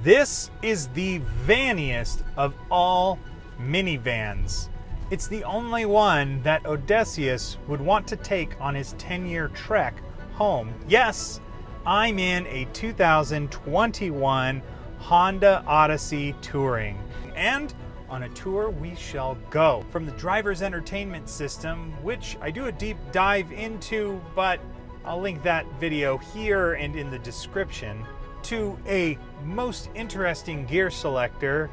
This is the vanniest of all minivans. It's the only one that Odysseus would want to take on his 10-year trek home. Yes, I'm in a 2021 Honda Odyssey Touring, and on a tour we shall go. From the driver's entertainment system, which I do a deep dive into, but I'll link that video here and in the description, to a most interesting gear selector,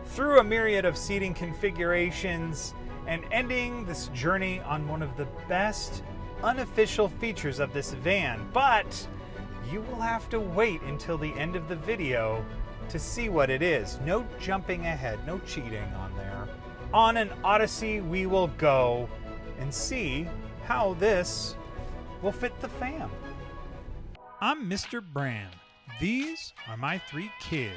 through a myriad of seating configurations, and ending this journey on one of the best unofficial features of this van. But you will have to wait until the end of the video to see what it is. No jumping ahead, no cheating on there. On an Odyssey we will go and see how this will fit the fam. I'm Mr. Brand. These are my 3 kids.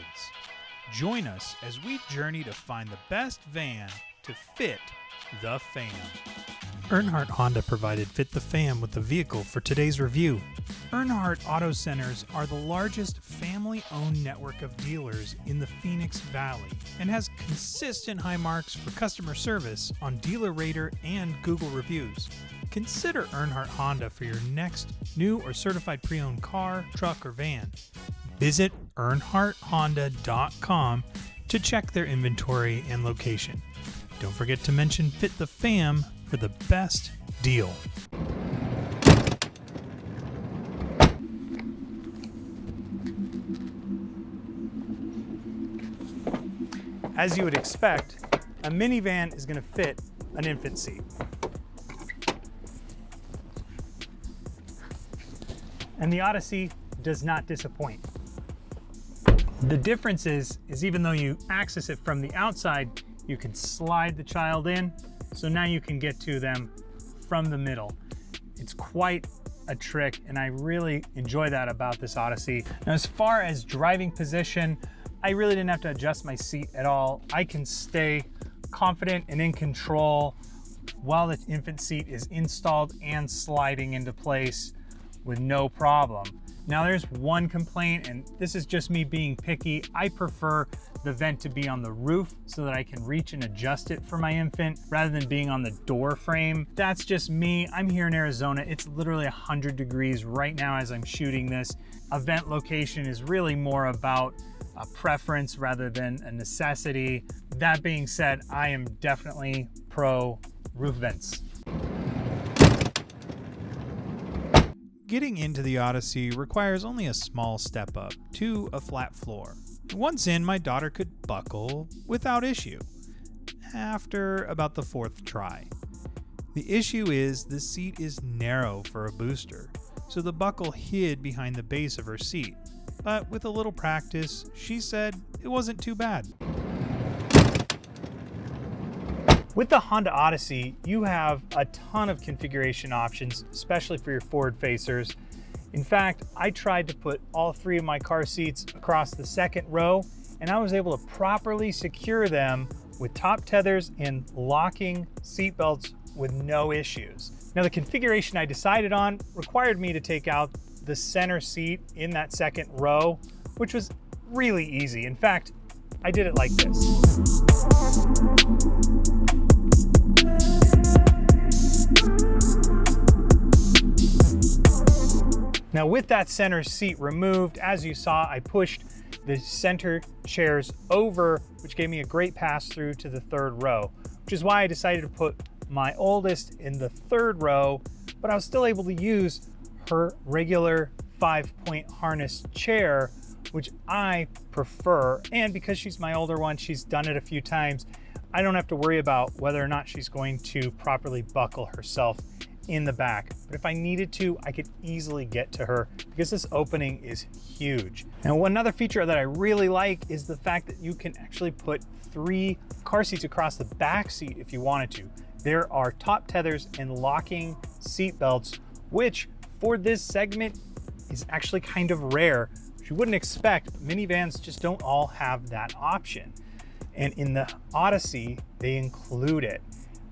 Join us as we journey to find the best van to fit the fam. Earnhardt Honda provided Fit the Fam with the vehicle for today's review. Earnhardt Auto Centers are the largest family-owned network of dealers in the Phoenix Valley and has consistent high marks for customer service on Dealer Rater and Google reviews. Consider Earnhardt Honda for your next new or certified pre-owned car, truck, or van. Visit EarnhardtHonda.com to check their inventory and location. Don't forget to mention Fit the Fam for the best deal. As you would expect, a minivan is going to fit an infant seat. And the Odyssey does not disappoint. The difference is even though you access it from the outside, you can slide the child in, so now you can get to them from the middle. It's quite a trick, and I really enjoy that about this Odyssey. Now, as far as driving position, I really didn't have to adjust my seat at all. I can stay confident and in control while the infant seat is installed and sliding into place with no problem. Now, there's one complaint, and this is just me being picky. I prefer the vent to be on the roof so that I can reach and adjust it for my infant rather than being on the door frame. That's just me. I'm here in Arizona. It's literally 100 degrees right now as I'm shooting this. A vent location is really more about a preference rather than a necessity. That being said, I am definitely pro roof vents. Getting into the Odyssey requires only a small step up to a flat floor. Once in, my daughter could buckle without issue after about the 4th try. The issue is the seat is narrow for a booster, so the buckle hid behind the base of her seat. But with a little practice, she said it wasn't too bad. With the Honda Odyssey, you have a ton of configuration options, especially for your forward facers. In fact, I tried to put all 3 of my car seats across the 2nd row, and I was able to properly secure them with top tethers and locking seat belts with no issues. Now, the configuration I decided on required me to take out the center seat in that 2nd row, which was really easy. In fact, I did it like this. Now, with that center seat removed, as you saw, I pushed the center chairs over, which gave me a great pass through to the 3rd row, which is why I decided to put my oldest in the 3rd row, but I was still able to use her regular 5-point harness chair, which I prefer. And because she's my older one, she's done it a few times, I don't have to worry about whether or not she's going to properly buckle herself in the back. But if I needed to, I could easily get to her because this opening is huge. Now, another feature that I really like is the fact that you can actually put 3 car seats across the back seat if you wanted to. There are top tethers and locking seat belts, which for this segment is actually kind of rare, which you wouldn't expect. Minivans just don't all have that option. And in the Odyssey, they include it,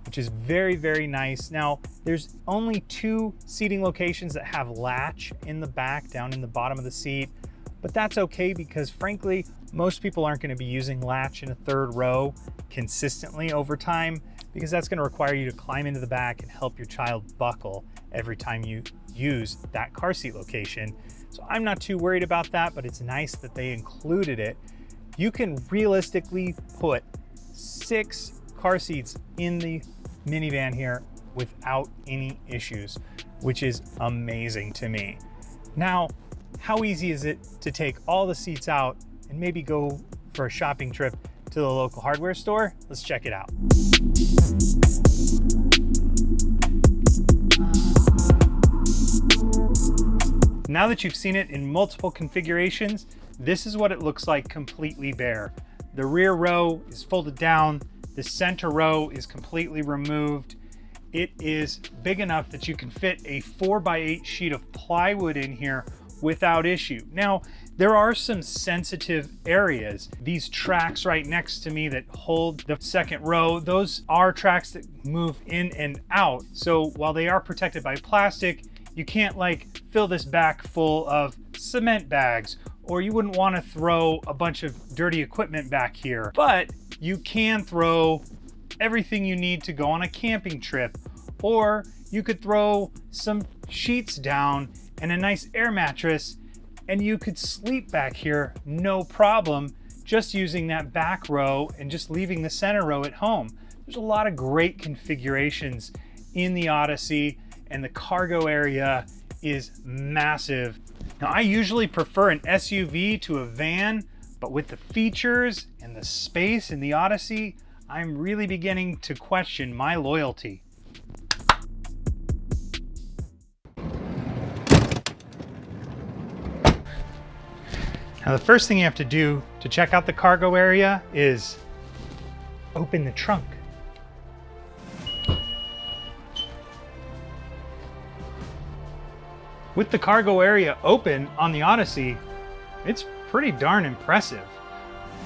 which is very, very nice. Now, there's only 2 seating locations that have latch in the back, down in the bottom of the seat. but that's okay because frankly, most people aren't going to be using latch in a third row consistently over time, because that's going to require you to climb into the back and help your child buckle every time you use that car seat location. So I'm not too worried about that, but it's nice that they included it. You can realistically put 6 car seats in the minivan here without any issues, which is amazing to me. Now, how easy is it to take all the seats out and maybe go for a shopping trip to the local hardware store? Let's check it out. Now that you've seen it in multiple configurations, this is what it looks like completely bare. The rear row is folded down, the center row is completely removed. It is big enough that you can fit a 4x8 sheet of plywood in here without issue. Now, there are some sensitive areas. These tracks right next to me that hold the second row, those are tracks that move in and out. So while they are protected by plastic, you can't like fill this back full of cement bags, or you wouldn't want to throw a bunch of dirty equipment back here. But you can throw everything you need to go on a camping trip, or you could throw some sheets down and a nice air mattress, and you could sleep back here no problem, just using that back row and just leaving the center row at home. There's a lot of great configurations in the Odyssey, and the cargo area is massive. Now, I usually prefer an SUV to a van, but with the features and the space in the Odyssey, I'm really beginning to question my loyalty. Now, the first thing you have to do to check out the cargo area is open the trunk. With the cargo area open on the Odyssey, it's pretty darn impressive.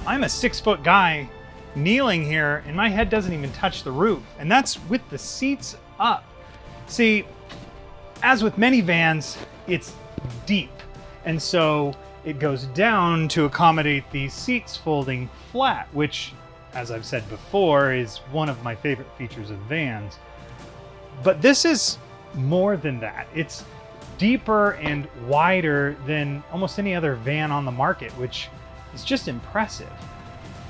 I'm a 6-foot guy kneeling here and my head doesn't even touch the roof, and that's with the seats up. See, as with minivans, it's deep, and so it goes down to accommodate the seats folding flat, which, as I've said before, is one of my favorite features of vans. But this is more than that. It's deeper and wider than almost any other van on the market, which is just impressive.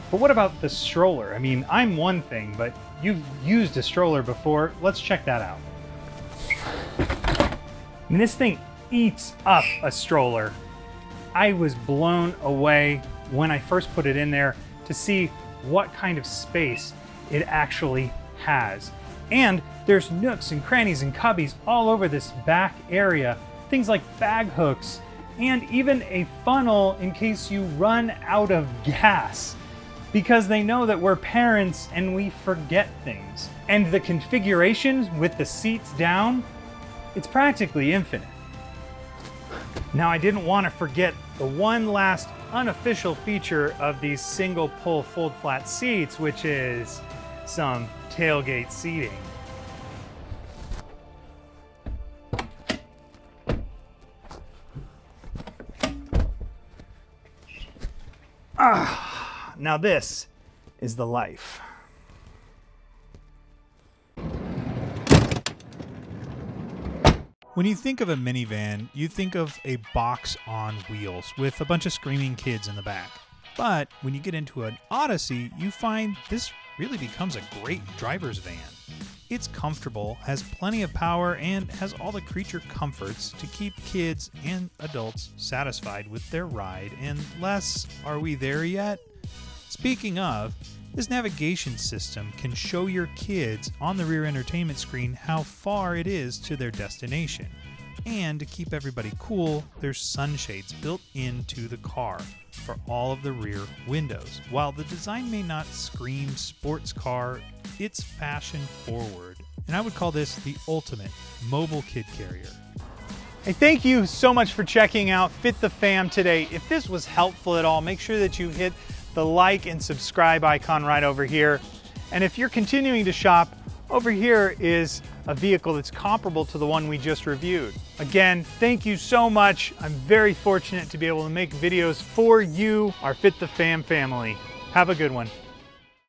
But what about the stroller? I mean, I'm one thing, but you've used a stroller before. Let's check that out. I mean, this thing eats up a stroller. I was blown away when I first put it in there to see what kind of space it actually has. And there's nooks and crannies and cubbies all over this back area, things like bag hooks, and even a funnel in case you run out of gas, because they know that we're parents and we forget things. And the configuration with the seats down, it's practically infinite. Now, I didn't want to forget the one last unofficial feature of these single pull fold flat seats, which is some tailgate seating. Now this is the life. When you think of a minivan, you think of a box on wheels with a bunch of screaming kids in the back. But when you get into an Odyssey, you find this really becomes a great driver's van. It's comfortable, has plenty of power, and has all the creature comforts to keep kids and adults satisfied with their ride. And less, are we there yet? Speaking of, this navigation system can show your kids on the rear entertainment screen how far it is to their destination. And to keep everybody cool, there's sunshades built into the car for all of the rear windows. While the design may not scream sports car, it's fashion forward. And I would call this the ultimate mobile kid carrier. Hey, thank you so much for checking out Fit the Fam today. If this was helpful at all, make sure that you hit the like and subscribe icon right over here. And if you're continuing to shop, over here is a vehicle that's comparable to the one we just reviewed. Again, thank you so much. I'm very fortunate to be able to make videos for you, our Fit the Fam family. Have a good one.